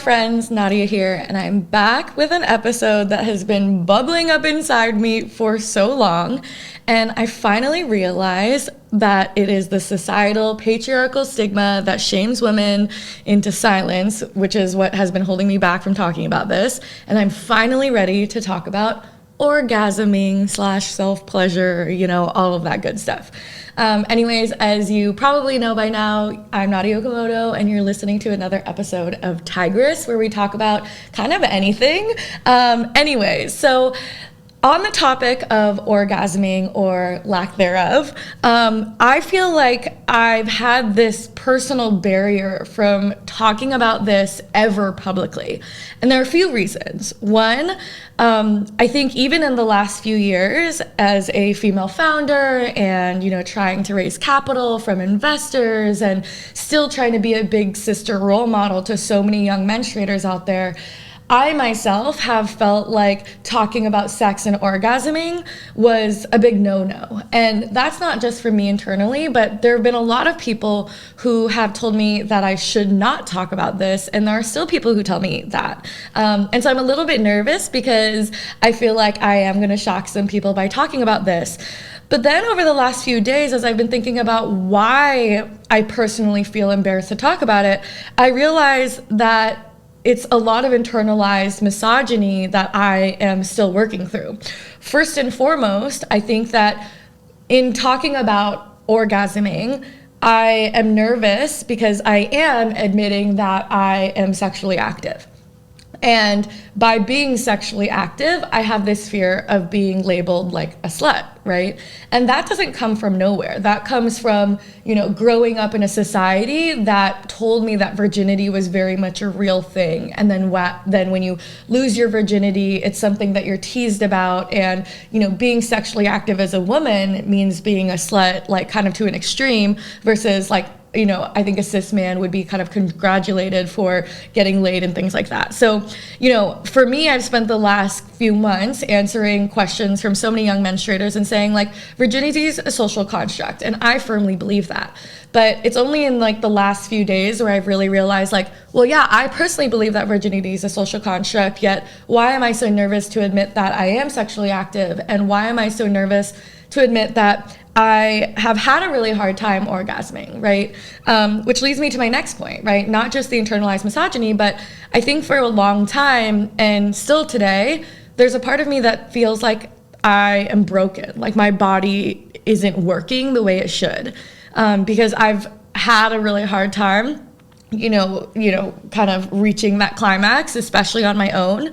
friends, Nadya here, and I'm back with an episode that has been bubbling up inside me for so long, and I finally realized that it is the societal patriarchal stigma that shames women into silence, which is what has been holding me back from talking about this, and I'm finally ready to talk about orgasming / self-pleasure, all of that good stuff. Anyways, as you probably know by now, I'm Nadya Okamoto, and you're listening to another episode of Tigress, where we talk about kind of anything. So on the topic of orgasming or lack thereof, I feel like I've had this personal barrier from talking about this ever publicly. And there are a few reasons. One, I think even in the last few years as a female founder and, trying to raise capital from investors and still trying to be a big sister role model to so many young menstruators out there, I myself have felt like talking about sex and orgasming was a big no-no. And that's not just for me internally, but there have been a lot of people who have told me that I should not talk about this. And there are still people who tell me that. And so I'm a little bit nervous because I feel like I am going to shock some people by talking about this. But then over the last few days, as I've been thinking about why I personally feel embarrassed to talk about it, I realize that it's a lot of internalized misogyny that I am still working through. First and foremost, I think that in talking about orgasming, I am nervous because I am admitting that I am sexually active. And by being sexually active, I have this fear of being labeled like a slut, right? And that doesn't come from nowhere. That comes from, growing up in a society that told me that virginity was very much a real thing. And then when you lose your virginity, it's something that you're teased about. And, being sexually active as a woman means being a slut, like kind of to an extreme versus like, I think a cis man would be kind of congratulated for getting laid and things like that. So, for me, I've spent the last few months answering questions from so many young menstruators and saying like, virginity is a social construct. And I firmly believe that. But it's only in like the last few days where I've really realized like, well, yeah, I personally believe that virginity is a social construct, yet why am I so nervous to admit that I am sexually active? And why am I so nervous to admit that I have had a really hard time orgasming, right? Which leads me to my next point, right? Not just the internalized misogyny, but I think for a long time and still today, there's a part of me that feels like I am broken, like my body isn't working the way it should, because I've had a really hard time kind of reaching that climax, especially on my own,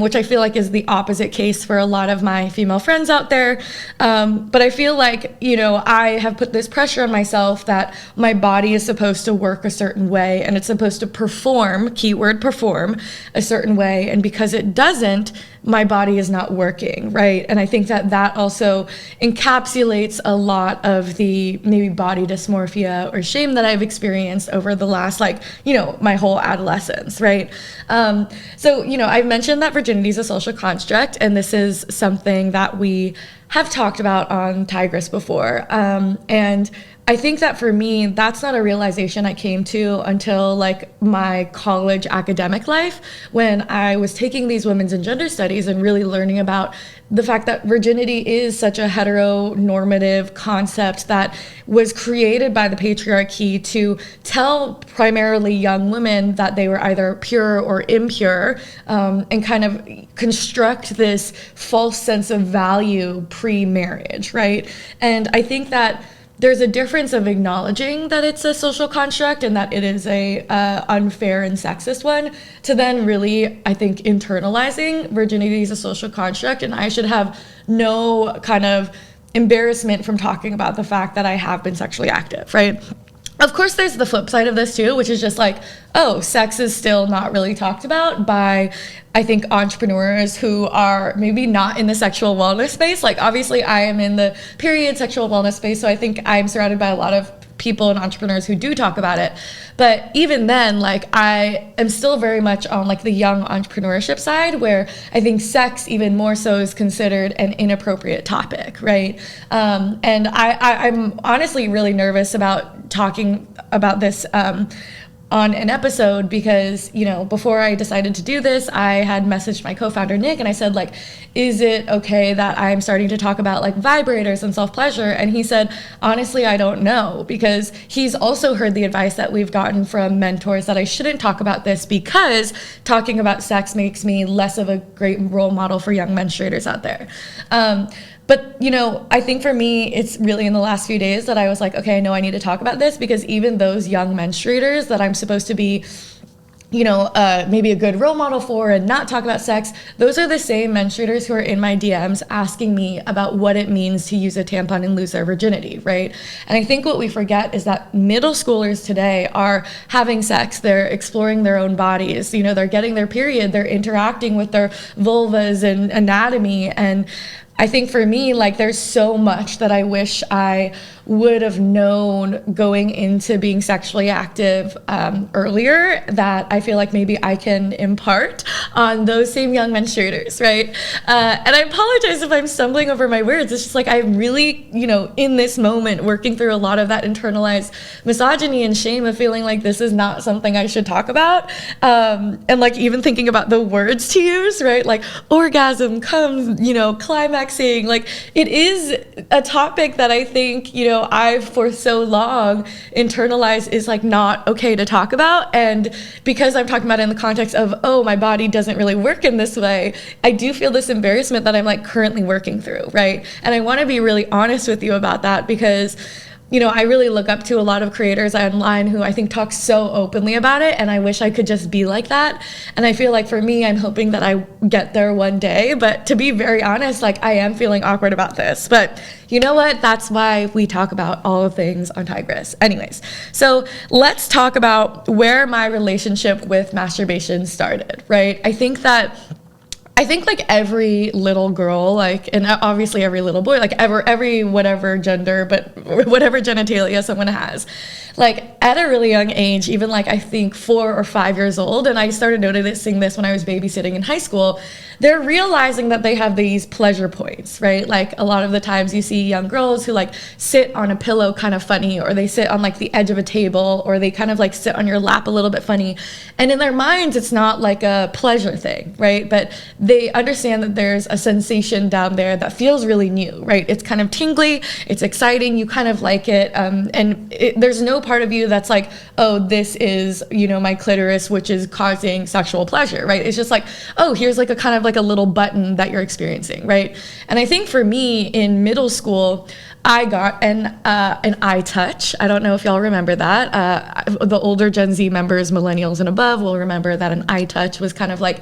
which I feel like is the opposite case for a lot of my female friends out there. But I feel like, I have put this pressure on myself that my body is supposed to work a certain way and it's supposed to perform, keyword perform, a certain way. And because it doesn't, my body is not working, right? And I think that also encapsulates a lot of the maybe body dysmorphia or shame that I've experienced over the last, my whole adolescence, right? So, I've mentioned that virginity is a social construct, and this is something that we have talked about on Tigress before. And I think that for me, that's not a realization I came to until my college academic life, when I was taking these women's and gender studies and really learning about the fact that virginity is such a heteronormative concept that was created by the patriarchy to tell primarily young women that they were either pure or impure, and kind of construct this false sense of value pre-marriage, right? And I think that there's a difference of acknowledging that it's a social construct and that it is a unfair and sexist one, to then really, I think, internalizing virginity as a social construct, and I should have no kind of embarrassment from talking about the fact that I have been sexually active, right? Of course, there's the flip side of this too, which is just like, oh, sex is still not really talked about by, I think, entrepreneurs who are maybe not in the sexual wellness space. Like, obviously, I am in the period sexual wellness space, so I think I'm surrounded by a lot of people and entrepreneurs who do talk about it. But even then, I am still very much on the young entrepreneurship side, where I think sex even more so is considered an inappropriate topic, right? And I'm honestly really nervous about talking about this on an episode because, before I decided to do this, I had messaged my co-founder Nick and I said, like, is it okay that I'm starting to talk about like vibrators and self-pleasure? And he said, honestly, I don't know, because he's also heard the advice that we've gotten from mentors that I shouldn't talk about this because talking about sex makes me less of a great role model for young menstruators out there. But, I think for me, it's really in the last few days that I was like, okay, I know I need to talk about this, because even those young menstruators that I'm supposed to be, maybe a good role model for and not talk about sex, those are the same menstruators who are in my DMs asking me about what it means to use a tampon and lose their virginity, right? And I think what we forget is that middle schoolers today are having sex, they're exploring their own bodies, they're getting their period, they're interacting with their vulvas and anatomy. And I think for me, like, there's so much that I wish I would have known going into being sexually active earlier that I feel like maybe I can impart on those same young menstruators, right? And I apologize if I'm stumbling over my words. It's just like I'm really, in this moment working through a lot of that internalized misogyny and shame of feeling like this is not something I should talk about. And like even thinking about the words to use, right? Like orgasm, come, climaxing. Like it is a topic that I think, I've for so long internalized is like not okay to talk about. And because I'm talking about it in the context of, oh, my body doesn't really work in this way, I do feel this embarrassment that I'm like currently working through, right? And I want to be really honest with you about that because I really look up to a lot of creators online who I think talk so openly about it, and I wish I could just be like that. And I feel like for me, I'm hoping that I get there one day. But to be very honest, like I am feeling awkward about this. But you know what? That's why we talk about all of things on Tigress. Anyways, so let's talk about where my relationship with masturbation started, right? I think like every little girl, like, and obviously every little boy, like every whatever gender, but whatever genitalia someone has, like at a really young age, even like I think 4 or 5 years old, and I started noticing this when I was babysitting in high school, they're realizing that they have these pleasure points, right? Like a lot of the times you see young girls who like sit on a pillow kind of funny, or they sit on like the edge of a table, or they kind of like sit on your lap a little bit funny. And in their minds, it's not like a pleasure thing, right? But they understand that there's a sensation down there that feels really new, right? It's kind of tingly, it's exciting, you kind of like it, there's no part of you that's like, oh, this is, my clitoris, which is causing sexual pleasure, right? It's just like, oh, here's like a kind of like a little button that you're experiencing, right? And I think for me in middle school, I got an iTouch. I don't know if y'all remember that. The older Gen Z members, millennials and above, will remember that an iTouch was kind of like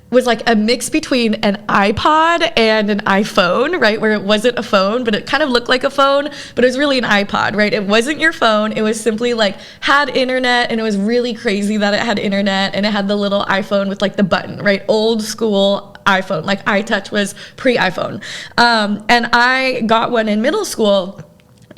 was like a mix between an iPod and an iPhone, right? Where it wasn't a phone, but it kind of looked like a phone, but it was really an iPod, right? It wasn't your phone. It was simply like had internet, and it was really crazy that it had internet, and it had the little iPhone with like the button, right? Old school iPhone, like iTouch was pre-iPhone. And I got one in middle school,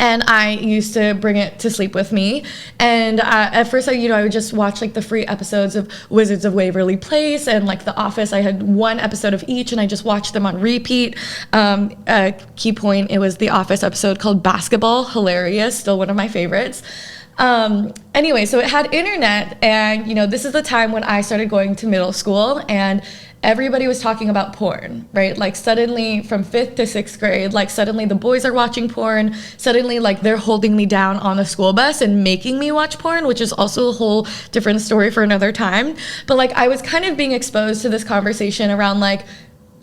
and I used to bring it to sleep with me. And at first, I would just watch like the free episodes of Wizards of Waverly Place and like The Office. I had one episode of each, and I just watched them on repeat. Key point, it was the Office episode called Basketball. Hilarious, still one of my favorites. Anyway, so it had internet, and this is the time when I started going to middle school, and everybody was talking about porn, right? Like suddenly from 5th to 6th grade, like suddenly the boys are watching porn, suddenly like they're holding me down on the school bus and making me watch porn, which is also a whole different story for another time. But like I was kind of being exposed to this conversation around like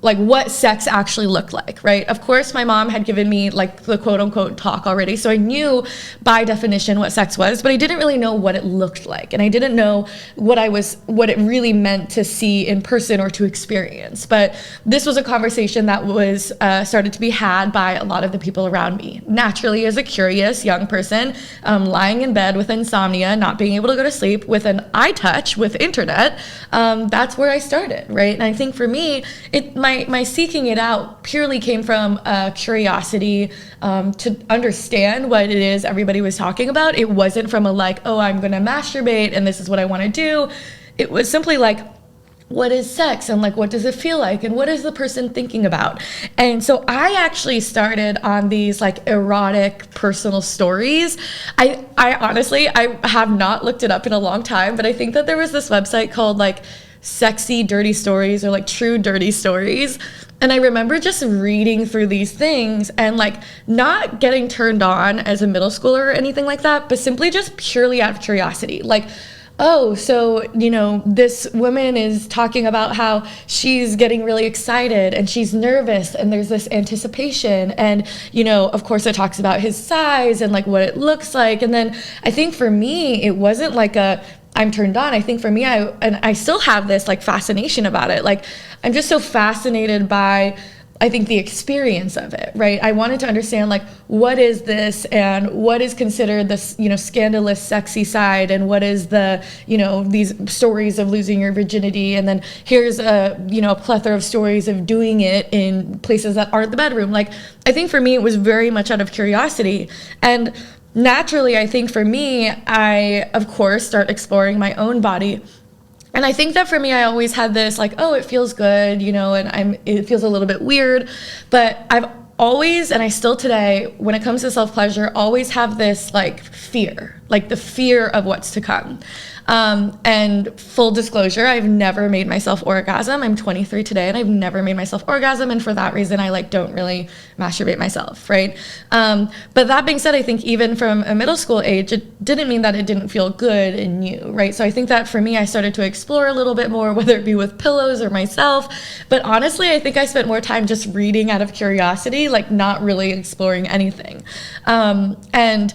what sex actually looked like, right? Of course, my mom had given me like the quote unquote talk already. So I knew by definition what sex was, but I didn't really know what it looked like. And I didn't know what it really meant to see in person or to experience. But this was a conversation that was started to be had by a lot of the people around me. Naturally, as a curious young person, lying in bed with insomnia, not being able to go to sleep with an iTouch with internet, that's where I started, right? And I think for me, my seeking it out purely came from curiosity to understand what it is everybody was talking about. It wasn't from a like, oh, I'm gonna masturbate and this is what I want to do. It was simply like, what is sex and like what does it feel like and what is the person thinking about. And so I actually started on these like erotic personal stories. I honestly, I have not looked it up in a long time, but I think that there was this website called like Sexy Dirty Stories or like True Dirty Stories. And I remember just reading through these things and like not getting turned on as a middle schooler or anything like that, but simply just purely out of curiosity. Like, oh, so, you know, this woman is talking about how she's getting really excited and she's nervous and there's this anticipation. And, you know, of course it talks about his size and like what it looks like. And then I think for me, it wasn't like I'm turned on. I think for me, I still have this like fascination about it. Like I'm just so fascinated by, I think, the experience of it, right? I wanted to understand like what is this and what is considered this, you know, scandalous, sexy side, and what is the, you know, these stories of losing your virginity, and then here's a, you know, a plethora of stories of doing it in places that aren't the bedroom. Like I think for me, it was very much out of curiosity. And naturally, I think for me, I of course start exploring my own body. And I think that for me, I always had this like, oh, it feels good, you know, and it feels a little bit weird. But I've always, and I still today, when it comes to self-pleasure, always have this like fear, like the fear of what's to come. And full disclosure, I've never made myself orgasm. I'm 23 today and I've never made myself orgasm. And for that reason, I like don't really masturbate myself, right? But that being said, I think even from a middle school age, it didn't mean that it didn't feel good and new, right? So I think that for me, I started to explore a little bit more, whether it be with pillows or myself. But honestly, I think I spent more time just reading out of curiosity, like not really exploring anything. And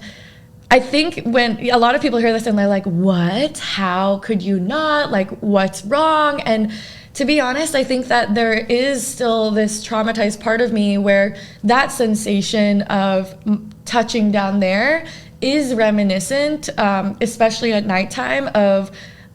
I think when a lot of people hear this and they're like, what? How could you not? Like, what's wrong? And to be honest, I think that there is still this traumatized part of me where that sensation of touching down there is reminiscent, especially at nighttime, of,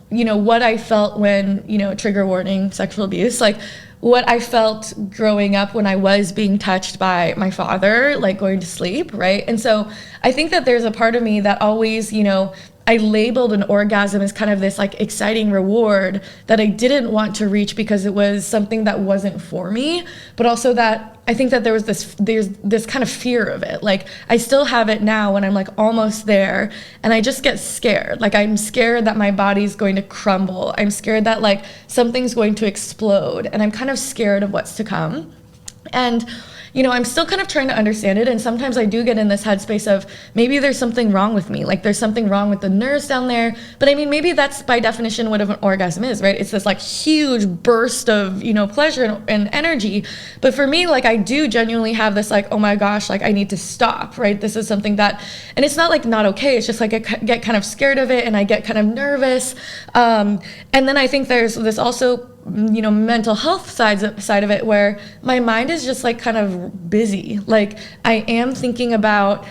you know, what I felt when, you know, trigger warning, sexual abuse, like what I felt growing up when I was being touched by my father, like going to sleep, right? And so I think that there's a part of me that always, you know, I labeled an orgasm as kind of this like exciting reward that I didn't want to reach because it was something that wasn't for me, but also that I think that there's this kind of fear of it. Like I still have it now when I'm like almost there and I just get scared. Like I'm scared that my body's going to crumble. I'm scared that like something's going to explode, and I'm kind of scared of what's to come. And you know, I'm still kind of trying to understand it. And sometimes I do get in this headspace of maybe there's something wrong with me. Like there's something wrong with the nerves down there. But I mean, maybe that's by definition what an orgasm is, right? It's this like huge burst of, you know, pleasure and energy. But for me, like I do genuinely have this like, oh my gosh, like I need to stop, right? This is something that, and it's not like not okay. It's just like I get kind of scared of it and I get kind of nervous. And then I think there's this also, you know, mental health side of it where my mind is just like kind of busy. Like I am thinking about,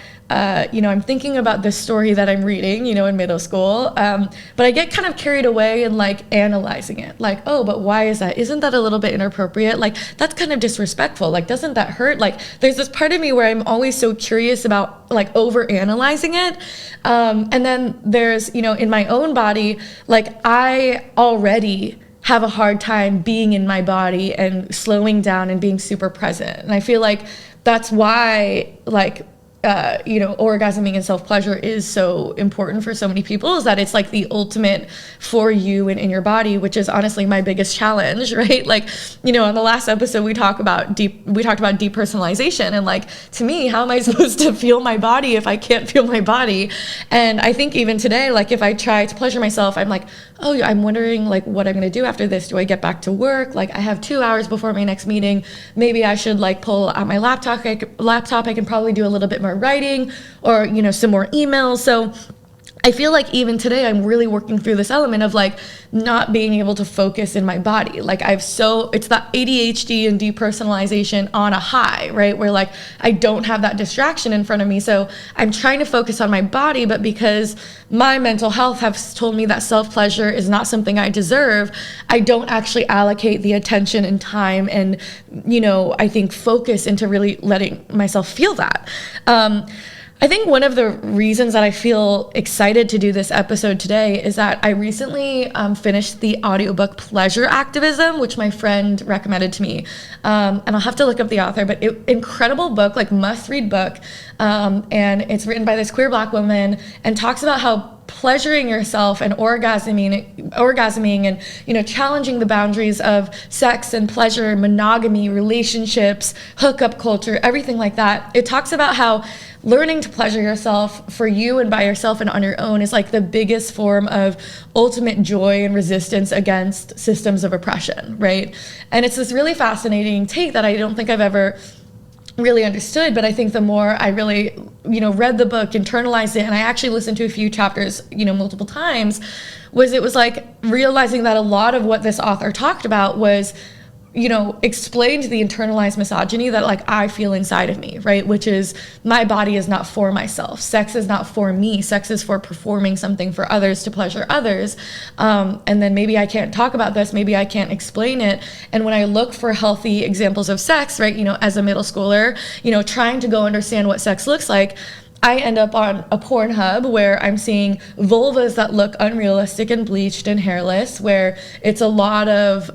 you know, I'm thinking about this story that I'm reading, you know, in middle school. But I get kind of carried away and like analyzing it. Like, oh, but why is that? Isn't that a little bit inappropriate? Like that's kind of disrespectful. Like, doesn't that hurt? Like there's this part of me where I'm always so curious about like over analyzing it. And then there's, you know, in my own body, like I already have a hard time being in my body and slowing down and being super present. And I feel like that's why like you know, orgasming and self-pleasure is so important for so many people, is that it's like the ultimate for you and in your body, which is honestly my biggest challenge, right? Like, you know, on the last episode, we talked about depersonalization, and like, to me, how am I supposed to feel my body if I can't feel my body? And I think even today, like if I try to pleasure myself, I'm like, oh, I'm wondering like what I'm going to do after this. Do I get back to work? Like I have 2 hours before my next meeting. Maybe I should like pull out my laptop. I can probably do a little bit more writing or, you know, some more emails. So I feel like even today I'm really working through this element of like not being able to focus in my body. Like it's that ADHD and depersonalization on a high, right? Where like I don't have that distraction in front of me. So I'm trying to focus on my body, but because my mental health has told me that self-pleasure is not something I deserve, I don't actually allocate the attention and time and, you know, I think focus into really letting myself feel that. I think one of the reasons that I feel excited to do this episode today is that I recently finished the audiobook Pleasure Activism, which my friend recommended to me. And I'll have to look up the author, but incredible book, like must-read book. And it's written by this queer Black woman and talks about how pleasuring yourself and orgasming and, you know, challenging the boundaries of sex and pleasure, monogamy, relationships, hookup culture, everything like that. It talks about how learning to pleasure yourself for you and by yourself and on your own is like the biggest form of ultimate joy and resistance against systems of oppression, right? And it's this really fascinating take that I don't think I've ever really understood, but I think the more I really, you know, read the book, internalized it, and I actually listened to a few chapters, you know, multiple times, it was like realizing that a lot of what this author talked about was, you know, explained the internalized misogyny that like I feel inside of me, right? Which is my body is not for myself. Sex is not for me. Sex is for performing something for others to pleasure others. And then maybe I can't talk about this. Maybe I can't explain it. And when I look for healthy examples of sex, right, you know, as a middle schooler, you know, trying to go understand what sex looks like, I end up on a Pornhub where I'm seeing vulvas that look unrealistic and bleached and hairless, where it's a lot of,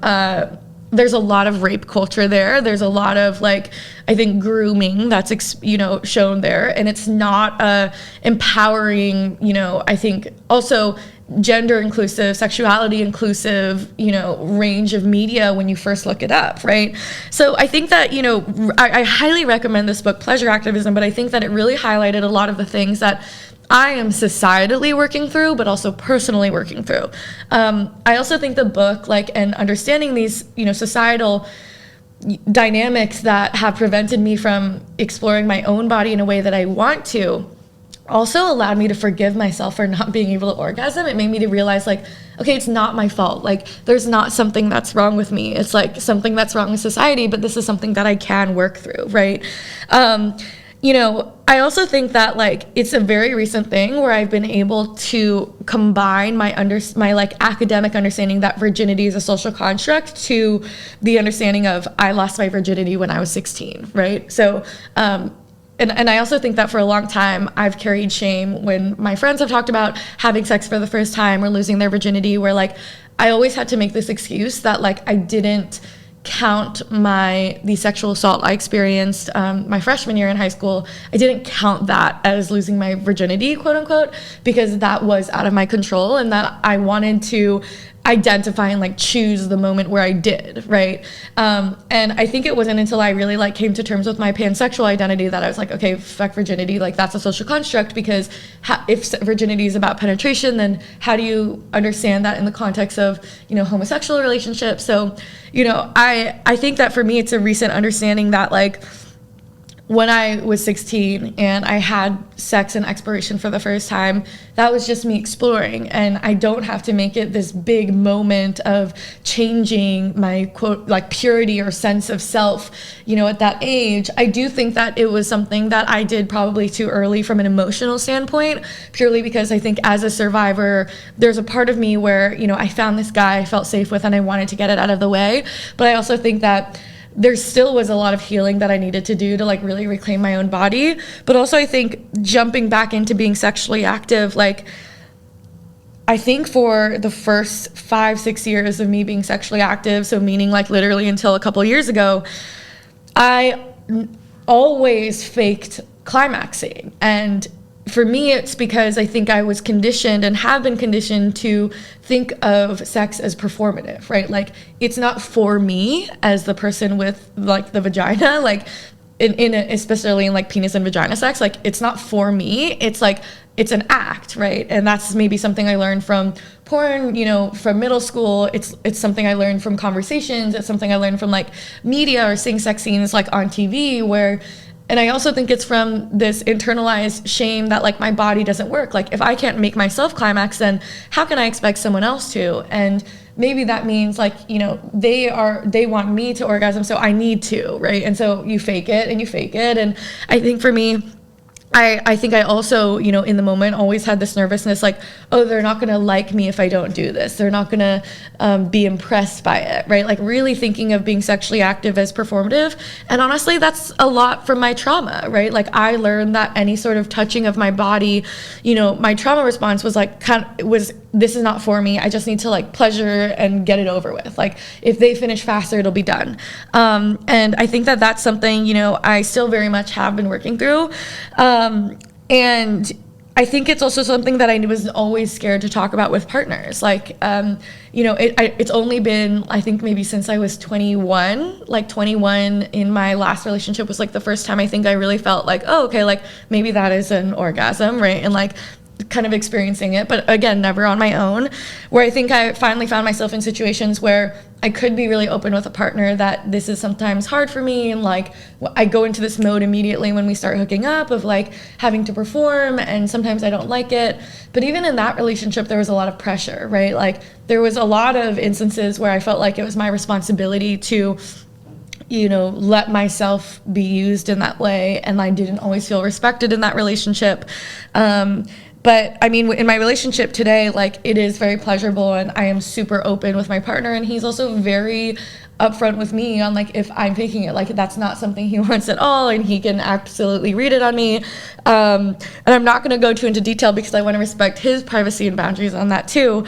there's a lot of rape culture there. There's a lot of, like, I think grooming that's, you know, shown there. And it's not a empowering, you know, I think also gender inclusive, sexuality inclusive, you know, range of media when you first look it up, right? So I think that, you know, I highly recommend this book, Pleasure Activism, but I think that it really highlighted a lot of the things that I am societally working through, but also personally working through. I also think the book, like, and understanding these, you know, societal dynamics that have prevented me from exploring my own body in a way that I want to, also allowed me to forgive myself for not being able to orgasm. It made me to realize, like, okay, it's not my fault. Like, there's not something that's wrong with me. It's like something that's wrong with society, but this is something that I can work through, right? You know, I also think that, like, it's a very recent thing where I've been able to combine my like academic understanding that virginity is a social construct to the understanding of I lost my virginity when I was 16, right? So, and I also think that for a long time, I've carried shame when my friends have talked about having sex for the first time or losing their virginity, where, like, I always had to make this excuse that, like, I didn't count the sexual assault I experienced my freshman year in high school. I didn't count that as losing my virginity, quote unquote, because that was out of my control, and that I wanted to identify and, like, choose the moment where I did, right? And I think it wasn't until I really, like, came to terms with my pansexual identity that I was like, okay, fuck virginity, like, that's a social construct, because if virginity is about penetration, then how do you understand that in the context of, you know, homosexual relationships? So, you know, I think that for me, it's a recent understanding that, like, when I was 16 and I had sex and exploration for the first time, that was just me exploring, and I don't have to make it this big moment of changing my, quote, like, purity or sense of self, you know, at that age. I do think that it was something that I did probably too early from an emotional standpoint, purely because I think as a survivor, there's a part of me where, you know, I found this guy I felt safe with and I wanted to get it out of the way. But I also think that there still was a lot of healing that I needed to do to, like, really reclaim my own body. But also I think jumping back into being sexually active, like, I think for the first 5-6 years of me being sexually active, so meaning, like, literally until a couple years ago, I always faked climaxing. And for me, it's because I think I was conditioned and have been conditioned to think of sex as performative, right? Like, it's not for me as the person with, like, the vagina, like, especially in, like, penis and vagina sex, like, it's not for me. It's like, it's an act, right? And that's maybe something I learned from porn, you know, from middle school. It's something I learned from conversations. It's something I learned from, like, media or seeing sex scenes, like, on TV, where. And I also think it's from this internalized shame that, like, my body doesn't work. Like, if I can't make myself climax, then how can I expect someone else to? And maybe that means, like, you know, they want me to orgasm, so I need to, right? And so you fake it and you fake it. And I think for me, I think I also, in the moment always had this nervousness, like, oh, they're not going to like me if I don't do this. They're not going to be impressed by it, right? Like really thinking of being sexually active as performative. And honestly, that's a lot from my trauma, right? Like I learned that any sort of touching of my body, my trauma response was like, this is not for me. I just need to like pleasure and get it over with. Like if they finish faster, it'll be done. And I think that that's something, I still very much have been working through. And I think it's also something that I was always scared to talk about with partners. Like, it's only been, I think maybe since I was 21, like 21 in my last relationship was like the first time I think I really felt like, oh, okay, like maybe that is an orgasm, right? And like kind of experiencing it, but again, never on my own, where I think I finally found myself in situations where I could be really open with a partner that this is sometimes hard for me, and like I go into this mode immediately when we start hooking up of like having to perform, and sometimes I don't like it. But even in that relationship, there was a lot of pressure, right? Like there was a lot of instances where I felt like it was my responsibility to let myself be used in that way, and I didn't always feel respected in that relationship. But I mean, in my relationship today, like it is very pleasurable, and I am super open with my partner, and he's also very upfront with me on like if I'm faking it, like that's not something he wants at all, and he can absolutely read it on me. And I'm not going to go too into detail because I want to respect his privacy and boundaries on that too.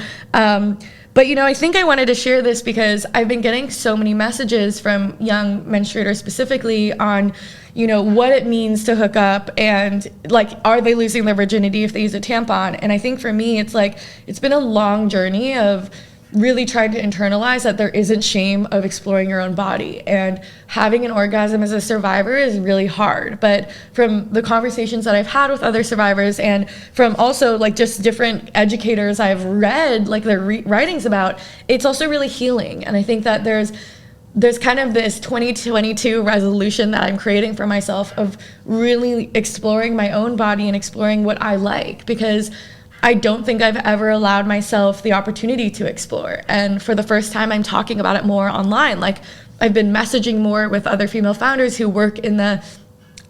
But I think I wanted to share this because I've been getting so many messages from young menstruators specifically on, what it means to hook up, and like, are they losing their virginity if they use a tampon? And I think for me, it's like, it's been a long journey of really trying to internalize that there isn't shame of exploring your own body, and having an orgasm as a survivor is really hard. But from the conversations that I've had with other survivors, and from also like just different educators I've read like their writings about, it's also really healing. And I think that there's kind of this 2022 resolution that I'm creating for myself of really exploring my own body and exploring what I like, because I don't think I've ever allowed myself the opportunity to explore. And for the first time, I'm talking about it more online. Like I've been messaging more with other female founders who work in the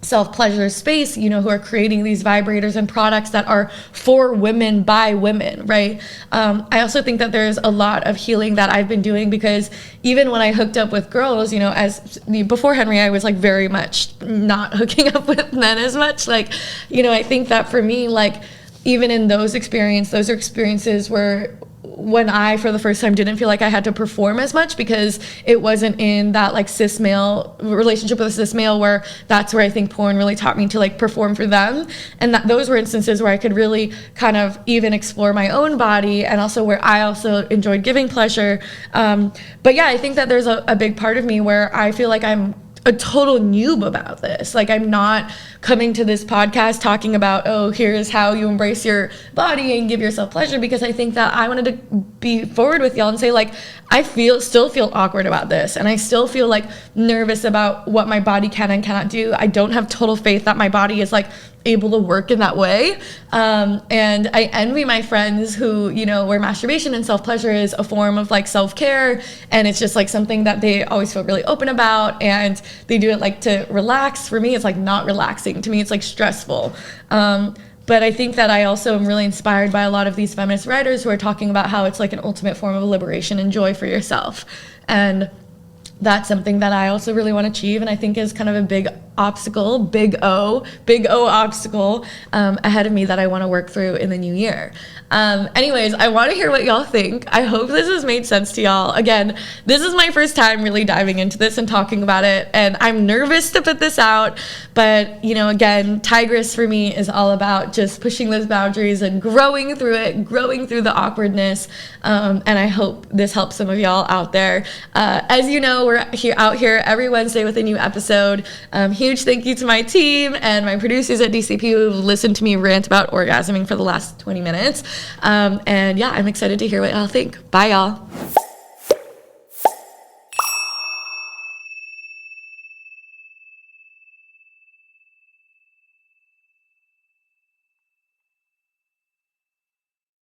self-pleasure space, who are creating these vibrators and products that are for women by women, right? I also think that there's a lot of healing that I've been doing, because even when I hooked up with girls, before Henry, I was like very much not hooking up with men as much. Like, I think that for me, like, even in those are experiences where when I, for the first time, didn't feel like I had to perform as much, because it wasn't in that like cis male relationship with a cis male, where that's where I think porn really taught me to like perform for them. And those were instances where I could really kind of even explore my own body, and also where I also enjoyed giving pleasure. But yeah, I think that there's a big part of me where I feel like I'm a total noob about this. Like I'm not coming to this podcast talking about, oh, here's how you embrace your body and give yourself pleasure, because I think that I wanted to be forward with y'all and say like, I still feel awkward about this, and I still feel like nervous about what my body can and cannot do. I don't have total faith that my body is like able to work in that way. And I envy my friends who, where masturbation and self-pleasure is a form of like self-care, and it's just like something that they always feel really open about, and they do it like to relax. For me, it's like not relaxing. To me, it's like stressful. But I think that I also am really inspired by a lot of these feminist writers who are talking about how it's like an ultimate form of liberation and joy for yourself. And that's something that I also really want to achieve, and I think is kind of a big obstacle, big O obstacle ahead of me that I want to work through in the new year. Anyways, I want to hear what y'all think. I hope this has made sense to y'all. Again, this is my first time really diving into this and talking about it, and I'm nervous to put this out, but again, Tigress for me is all about just pushing those boundaries and growing through it, growing through the awkwardness, and I hope this helps some of y'all out there. As you know, we're out here every Wednesday with a new episode. Huge thank you to my team and my producers at DCP who've listened to me rant about orgasming for the last 20 minutes. And yeah, I'm excited to hear what y'all think. Bye, y'all.